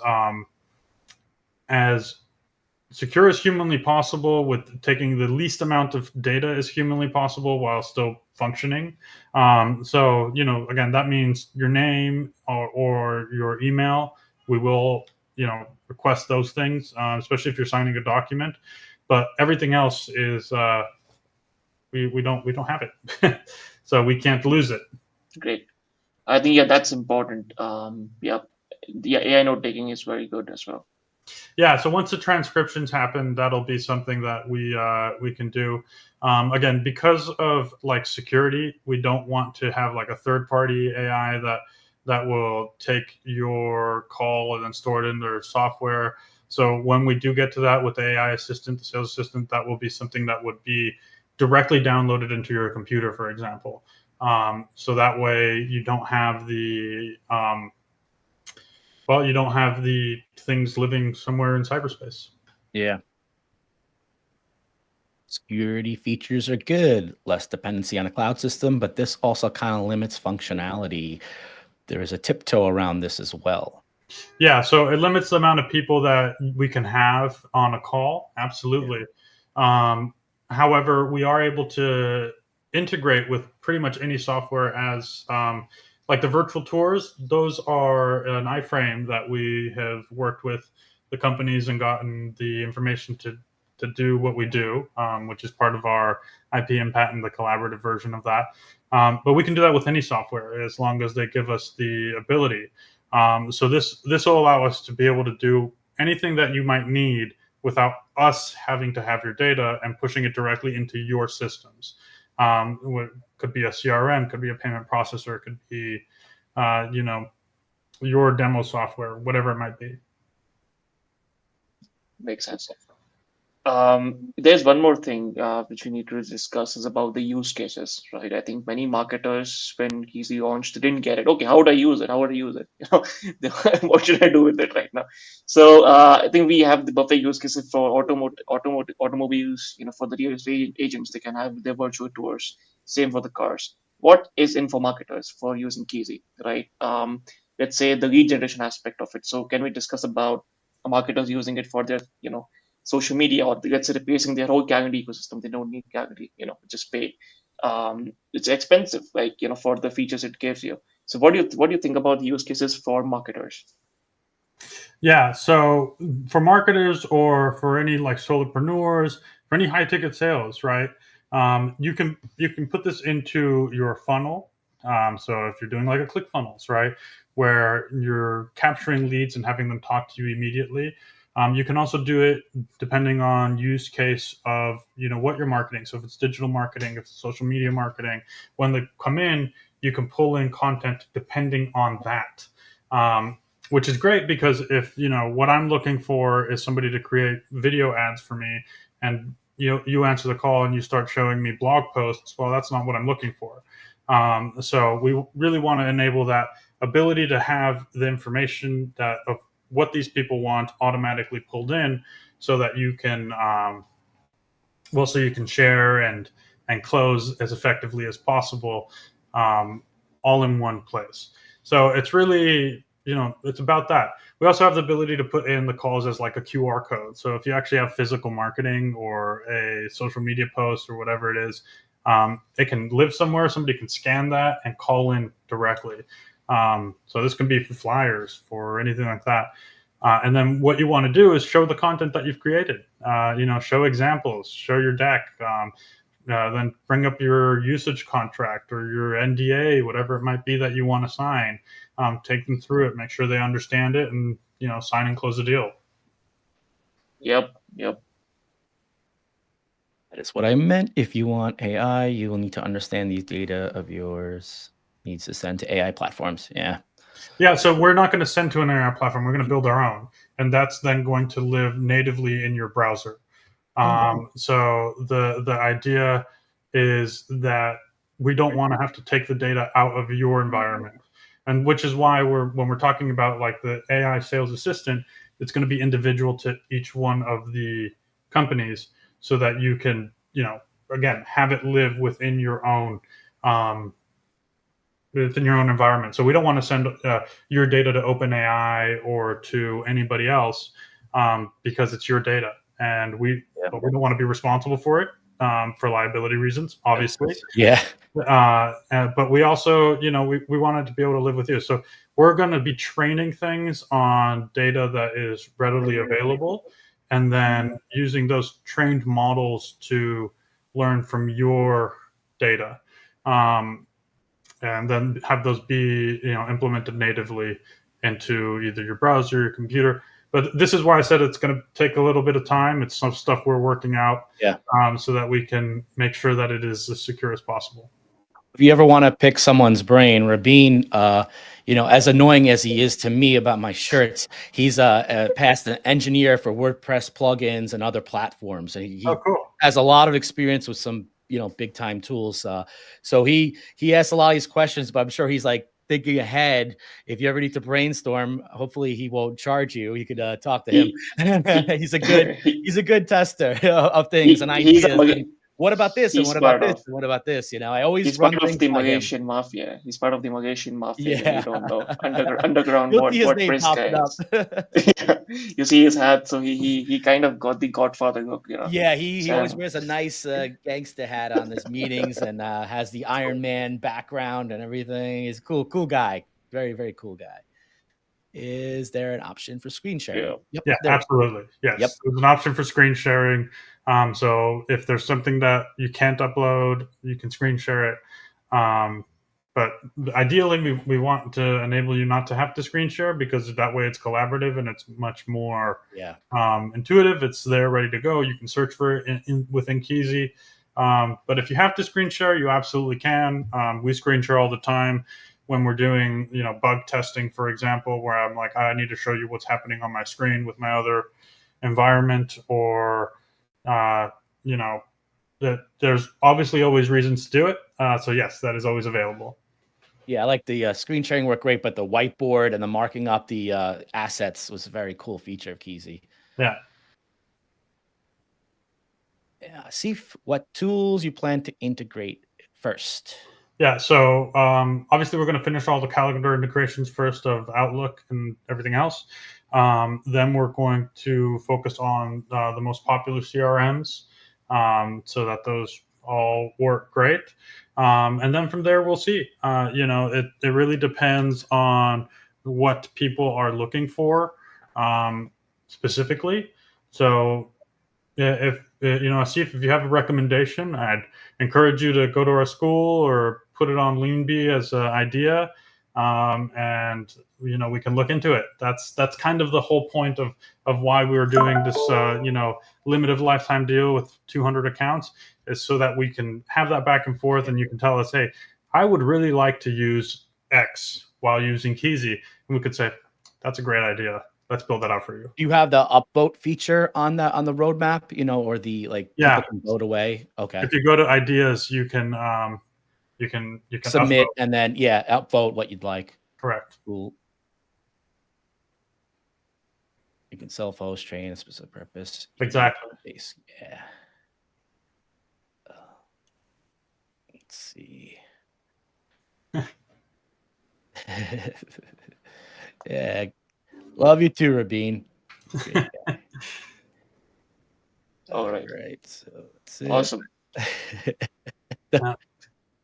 secure as humanly possible, with taking the least amount of data as humanly possible while still functioning. So, again, that means your name or your email. We will, request those things, especially if you're signing a document. But everything else is we don't have it, so we can't lose it. Great. I think that's important. AI note taking is very good as well. Yeah, so once the transcriptions happen, that'll be something that we can do. Again, because of security, we don't want to have a third party AI that will take your call and then store it in their software. So when we do get to that with the AI assistant, the sales assistant, that will be something that would be directly downloaded into your computer, for example. So that way you don't have the you don't have the things living somewhere in cyberspace. Yeah. Security features are good, less dependency on a cloud system, but this also kind of limits functionality. There is a tiptoe around this as well. Yeah, so it limits the amount of people that we can have on a call. Absolutely. Yeah. However, we are able to integrate with pretty much any software as like the virtual tours. Those are an iframe that we have worked with the companies and gotten the information to do what we do, which is part of our IPM patent, the collaborative version of that. But we can do that with any software as long as they give us the ability. So this will allow us to be able to do anything that you might need without us having to have your data and pushing it directly into your systems. Could be a CRM, could be a payment processor, could be, your demo software, whatever it might be. Makes sense. There's one more thing which we need to discuss is about the use cases, right? I think many marketers, when Keyzii launched, they didn't get it. Okay, how would I use it? How would I use it? What should I do with it right now? So I think we have the buffet use cases for automobiles. For the real estate agents, they can have their virtual tours. Same for the cars. What is in for marketers for using Keyzii, right? Let's say the lead generation aspect of it. So can we discuss about marketers using it for their, social media, or let's say replacing their whole calendar ecosystem? They don't need calendar, just pay. It's expensive, for the features it gives you. So what do you think about the use cases for marketers? Yeah, so for marketers or for any solopreneurs, for any high ticket sales, right? You can put this into your funnel. So if you're doing a ClickFunnels, right, where you're capturing leads and having them talk to you immediately. You can also do it depending on use case of what you're marketing. So if it's digital marketing, if it's social media marketing, when they come in, you can pull in content depending on that, which is great because if what I'm looking for is somebody to create video ads for me, and you answer the call and you start showing me blog posts, well, that's not what I'm looking for. So we really want to enable that ability to have the information that of what these people want automatically pulled in, so that you can so you can share and close as effectively as possible, all in one place. So it's really it's about that. We also have the ability to put in the calls as a QR code. So if you actually have physical marketing or a social media post or whatever it is, it can live somewhere. Somebody can scan that and call in directly. So this can be for flyers, for anything like that. And then what you want to do is show the content that you've created. Show examples, show your deck. Then bring up your usage contract or your NDA, whatever it might be that you want to sign. Take them through it, make sure they understand it, and sign and close the deal. Yep. That is what I meant. If you want AI, you will need to understand these data of yours needs to send to AI platforms. Yeah. Yeah, so we're not going to send to an AI platform. We're going to build our own, and that's then going to live natively in your browser. So the idea is that we don't want to have to take the data out of your environment, and which is why when we're talking about like the AI sales assistant, it's going to be individual to each one of the companies, so that you can again have it live um, within your own environment. So we don't want to send your data to OpenAI or to anybody else because it's your data, and but we don't want to be responsible for it for liability reasons, obviously. Yeah. But we also, we wanted to be able to live with you. So we're going to be training things on data that is readily available, and then using those trained models to learn from your data. And then have those be implemented natively into either your browser, your computer. But this is why I said it's going to take a little bit of time. It's some stuff we're working out, Yeah. so that we can make sure that it is as secure as possible. If you ever want to pick someone's brain, Rabin, as annoying as he is to me about my shirts, he's past an engineer for WordPress plugins and other platforms, and he Cool. has a lot of experience with some big time tools. So he asks a lot of these questions, but I'm sure he's like thinking ahead. If you ever need to brainstorm, hopefully he won't charge you. You could talk to him. He's a good tester of things and he's ideas. And what about this? And he's what about part this? of And what about this? I always he's run part of things the by him. Malaysian mafia. He's part of the Malaysian mafia. Yeah. You don't know underground You'll see his name WordPress popping up. guys. You see his hat, so he kind of got the Godfather look. Yeah, he always So, wears a nice gangster hat on his meetings and has the Iron Man background and everything. He's a cool guy. Very, very cool guy. Is there an option for screen sharing? yeah. Yeah, absolutely. Yes. Yep. There's an option for screen sharing. So if there's something that you can't upload, you can screen share it. But ideally, we want to enable you not to have to screen share, because that way it's collaborative and it's much more intuitive. It's there ready to go. You can search for it within Keyzii. But if you have to screen share, you absolutely can. We screen share all the time when we're doing bug testing, for example, where I'm like, I need to show you what's happening on my screen with my other environment, or that there's obviously always reasons to do it. So yes, that is always available. Yeah, I like the screen sharing worked great, but the whiteboard and the marking up the assets was a very cool feature of Keyzii. Yeah. See what tools you plan to integrate first. Yeah, so obviously we're going to finish all the calendar integrations first of Outlook and everything else. Then we're going to focus on the most popular CRMs, so that those all work great. And then from there, we'll see. It really depends on what people are looking for specifically. So if Asif, if you have a recommendation, I'd encourage you to go to our school or put it on LeanBee as an idea, and we can look into it. That's kind of the whole point of why we were doing this limited lifetime deal with 200 accounts, is so that we can have that back and forth, and you can tell us, hey, I would really like to use X while using Keyzii, and we could say, that's a great idea. Let's build that out for you. Do you have the upvote feature on the roadmap, or the people can vote away? Okay. If you go to ideas, you can submit upvote. and then upvote what you'd like. Correct. Cool. You can self-host, train a specific purpose. Exactly. Yeah. Let's see. Yeah. Love you too, Rabin. All right. So that's it. Awesome.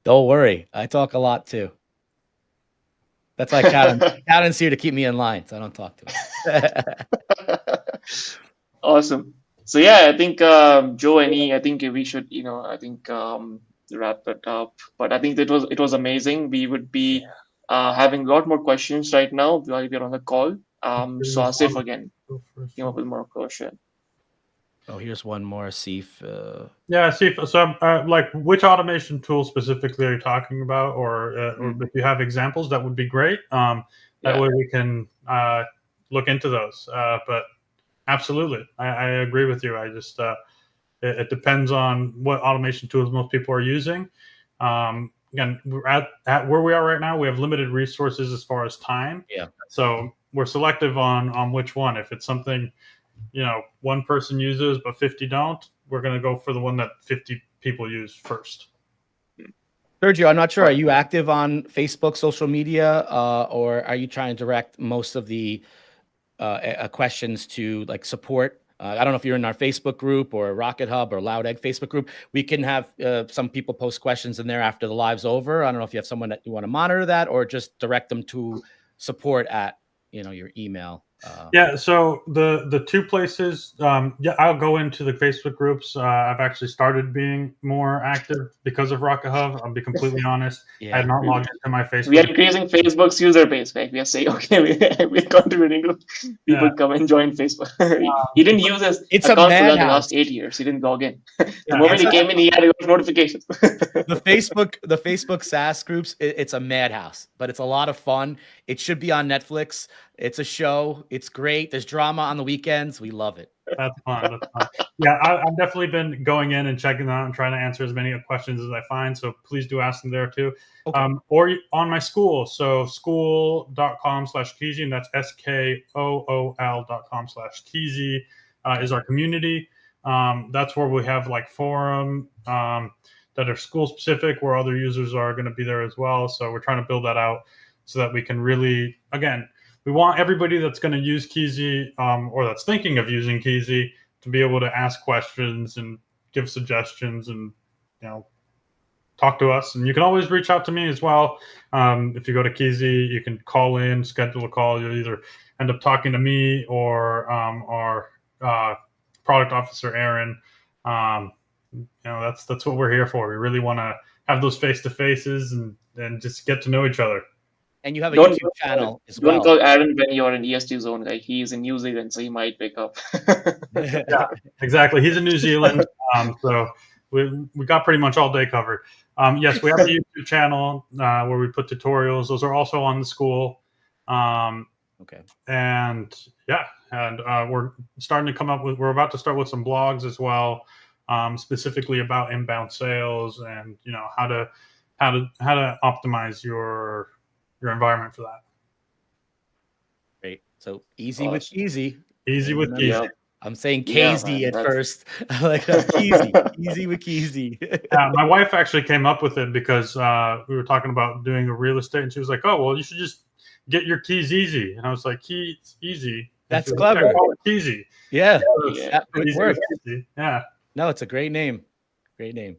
Don't worry. I talk a lot too. That's why Calvin's here to keep me in line, so I don't talk to him. Awesome. So yeah, I think Joe, I think we should wrap it up. But I think it was amazing. We would be having a lot more questions right now while we're on the call. So Asif again, came up with more question. Oh, here's one more. See if Yeah, see. So, like, which automation tool specifically are you talking about, or if you have examples, that would be great. That Yeah. way we can look into those. But absolutely, I agree with you. I just it depends on what automation tools most people are using. Again, we're at where we are right now. We have limited resources as far as time. Yeah. So we're selective on which one. If it's something one person uses but 50 don't, we're going to go for the one that 50 people use first. Sergio, I'm not sure. Are you active on Facebook, social media, or are you trying to direct most of the questions to like support? I don't know if you're in our Facebook group or Rocket Hub or LoudEgg Facebook group. We can have some people post questions in there after the live's over. I don't know if you have someone that you want to monitor that, or just direct them to support at your email. Yeah, so the two places, I'll go into the Facebook groups. I've actually started being more active because of Rocket Hub. I'll be completely honest. I had not logged into my Facebook. We are increasing Facebook's user base. Like we are saying, okay, we're contributing to people come and join Facebook. He didn't use his account for the last 8 years. He didn't log in. The moment he came in, he had notifications. The Facebook SaaS groups, it's a madhouse, but it's a lot of fun. It should be on Netflix. It's a show. It's great. There's drama on the weekends. We love it. That's fun. Yeah, I've definitely been going in and checking them out and trying to answer as many questions as I find. So please do ask them there too. Okay. Or on my school. So school.com/Keyzii, and that's SKOOL.com/Keyzii is our community. That's where we have like forum that are school specific, where other users are going to be there as well. So we're trying to build that out so that we can really, again, we want everybody that's going to use Keyzii or that's thinking of using Keyzii to be able to ask questions and give suggestions and talk to us. And you can always reach out to me as well. If you go to Keyzii, you can call in, schedule a call. You'll either end up talking to me or our product officer, Aaron. That's what we're here for. We really want to have those face-to-faces and just get to know each other. And you have a YouTube channel as well. Don't call Aaron when you're in EST zone. Like he's in New Zealand, so he might pick up. Yeah, exactly. He's in New Zealand, so we got pretty much all day covered. Yes, we have a YouTube channel where we put tutorials. Those are also on the school. Okay. And we're starting to come up with. We're about to start with some blogs as well, specifically about inbound sales and how to optimize your environment for that. Great. So easy with Keyzii. Easy with Keyzii. Yeah. I'm saying Keyzii at first. Like Keyzii. Easy with Keyzii. My wife actually came up with it because we were talking about doing a real estate, and she was like, "Oh, well, you should just get your keys easy." And I was like, "Keys easy." That's clever. Keyzii. Yeah, that would work. Yeah. No, it's a great name. Great name.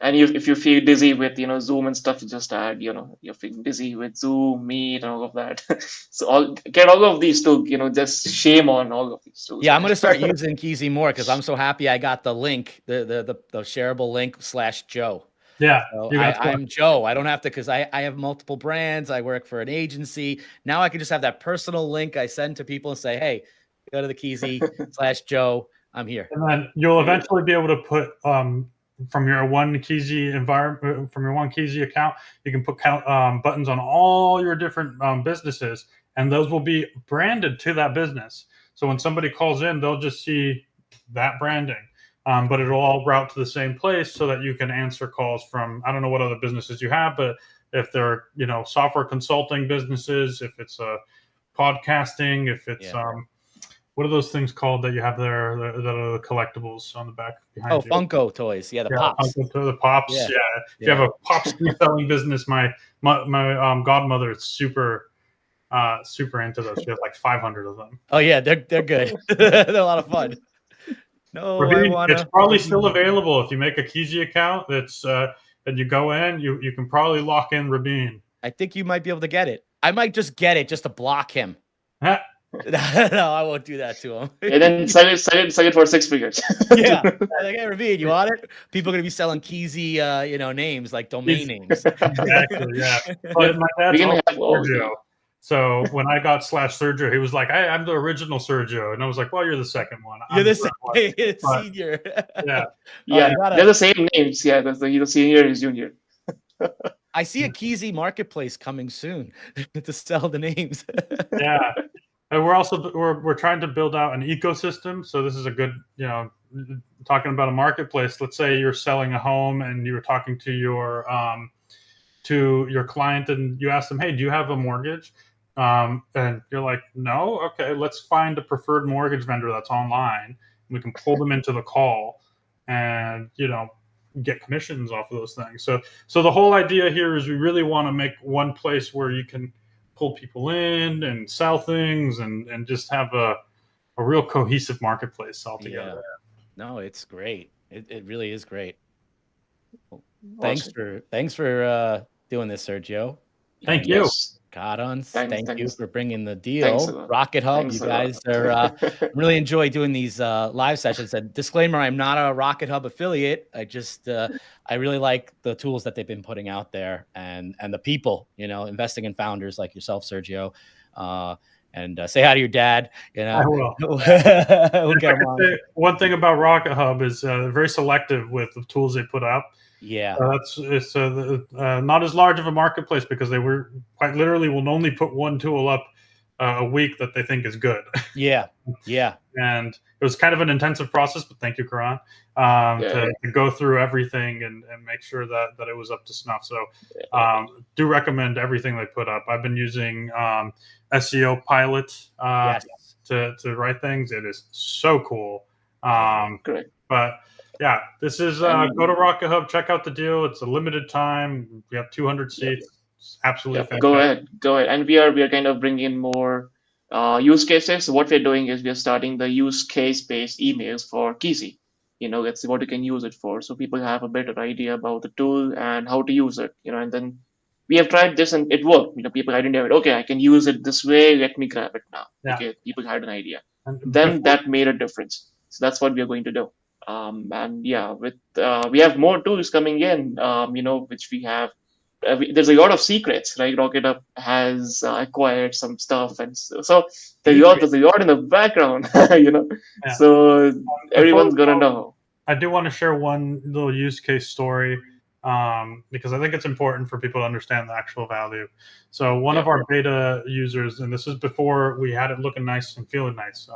And if you feel dizzy with Zoom and stuff, you just add you're feeling dizzy with Zoom, Meet, and all of that. So get all of these too. Just shame on all of these tools. Yeah, I'm gonna start using Keyzii more because I'm so happy I got the link, the shareable link /Joe. Yeah, so I'm Joe. I don't have to because I have multiple brands. I work for an agency. Now I can just have that personal link I send to people and say, hey, go to the Keyzii /Joe. I'm here. And then you'll eventually be able to put from your one Keyzii environment, from your one Keyzii account, you can put buttons on all your different businesses, and those will be branded to that business. So when somebody calls in, they'll just see that branding. But it'll all route to the same place so that you can answer calls from, I don't know what other businesses you have, but if they're, software consulting businesses, if it's podcasting, if it's, what are those things called that you have there that are the collectibles on the back behind you? Funko toys. Yeah, the Pops. The Pops, yeah. If you have a Pops reselling business, my godmother is super into those. She has like 500 of them. Oh, yeah, they're good. They're a lot of fun. No, it's probably still available if you make a Keyzii account. That's and you go in, you can probably lock in Rabin. I think you might be able to get it. I might just get it just to block him. No, I won't do that to him. And then sell it for 6 figures. Yeah, like, hey, Rabin, you want it? People are gonna be selling Keyzii, names like domain names. Exactly. Yeah. But my dad's So when I got /Sergio, he was like, I'm the original Sergio. And I was like, well, you're the second one. You're I'm the the third one. But, senior. yeah. Oh, Yeah, they're the same names. Yeah, that's the senior is junior. I see a Keyzii marketplace coming soon to sell the names. Yeah. And we're trying to build out an ecosystem. So this is a good, talking about a marketplace. Let's say you're selling a home and you were talking to your client and you ask them, hey, do you have a mortgage? And you're like, no. Okay, let's find a preferred mortgage vendor that's online. We can pull them into the call and get commissions off of those things. So the whole idea here is we really want to make one place where you can pull people in and sell things and just have a real cohesive marketplace altogether. Yeah. No, it's great. It really is great. Well, Awesome. thanks for doing this, Sergio. Thank you. Yes. Thank you for bringing the deal. Thanks a lot. Rocket Hub, Thanks you a guys lot. are really enjoy doing these live sessions. And disclaimer, I'm not a Rocket Hub affiliate. I really like the tools that they've been putting out there and the people, investing in founders like yourself, Sergio. And say hi to your dad. I will. We'll get him on. One thing about Rocket Hub is they're very selective with the tools they put up. Yeah. It's not as large of a marketplace because they were quite literally will only put one tool up a week that they think is good. Yeah. And it was kind of an intensive process, but thank you, Karan, to go through everything and make sure that it was up to snuff. So do recommend everything they put up. I've been using SEO Pilot to write things. It is so cool. Great. But yeah, this is go to Rocket Hub, check out the deal. It's a limited time. We have 200 seats. It's absolutely fantastic. Go ahead. And we are kind of bringing in more use cases. So what we're doing is we're starting the use case based emails for Keyzii. That's what you can use it for. So people have a better idea about the tool and how to use it. And then we have tried this and it worked. People identified, okay, I can use it this way. Let me grab it now. Yeah. Okay, people had an idea. And then that made a difference. So that's what we are going to do. And yeah, we have more tools coming in, which we have. There's a lot of secrets, right? Rocket Up has acquired some stuff, and so there's a lot in the background, Yeah. So everyone's gonna know. I do want to share one little use case story because I think it's important for people to understand the actual value. So one of our beta users, and this is before we had it looking nice and feeling nice,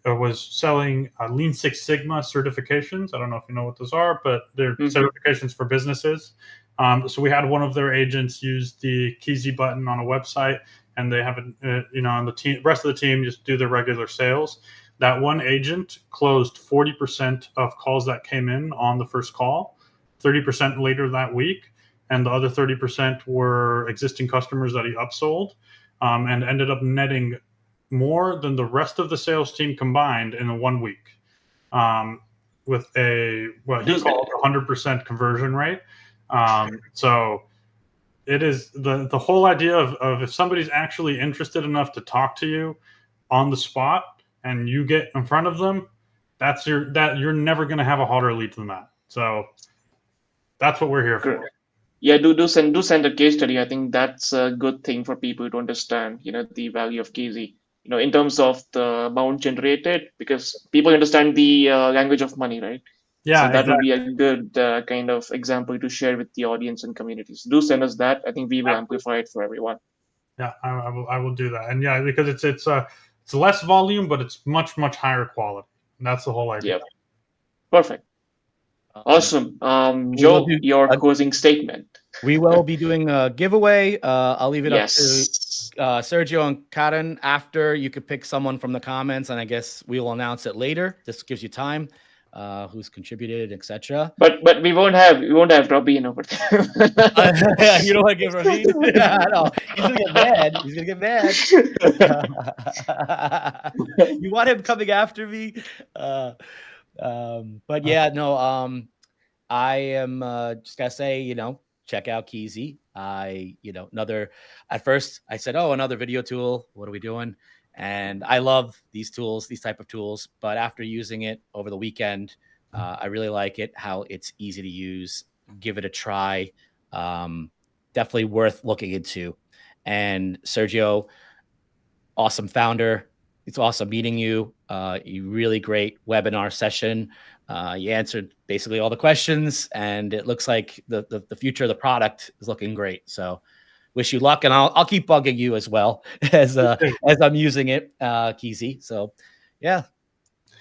was selling Lean Six Sigma certifications. I don't know if you know what those are, but they're certifications for businesses. So we had one of their agents use the Keyzii button on a website, and they have it, on the rest of the team just do their regular sales. That one agent closed 40% of calls that came in on the first call, 30% later that week, and the other 30% were existing customers that he upsold, and ended up netting more than the rest of the sales team combined in 1 week, with what he called 100% conversion rate. So it is the whole idea of if somebody's actually interested enough to talk to you on the spot and you get in front of them, you're never going to have a hotter lead than that. So that's what we're here for. Yeah, do send a case study. I think that's a good thing for people to understand, the value of Keyzii, in terms of the amount generated, because people understand the language of money, right? Yeah, so that would be a good kind of example to share with the audience and communities. Do send us that. I think we will amplify it for everyone. Yeah, I will do that. And yeah, because it's less volume, but it's much higher quality. And that's the whole idea. Yep. Perfect. Awesome. Joe, your closing statement. We will be doing a giveaway. I'll leave it up to Sergio and Karen after. You could pick someone from the comments, and I guess we will announce it later. This gives you time. Who's contributed, etc. But we won't have Robin over there. You don't want to give Robin? No, he's gonna get mad. He's gonna get mad. You want him coming after me? But yeah, no. I am just gotta say, check out Keyzii. At first I said, oh, another video tool. What are we doing? And I love these tools, these type of tools. But after using it over the weekend, I really like it, how it's easy to use. Give it a try. Definitely worth looking into. And Sergio, awesome founder. It's awesome meeting you. You really great webinar session. You answered basically all the questions, and it looks like the future of the product is looking great. So wish you luck, and I'll keep bugging you as well as I'm using it, Keyzii. So yeah.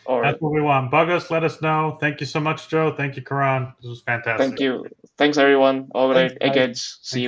All right. That's what we want. Bug us, let us know. Thank you so much, Joe. Thank you, Karan. This was fantastic. Thank you. Thanks, everyone. All right. Thanks, guys. Eggheads. See you.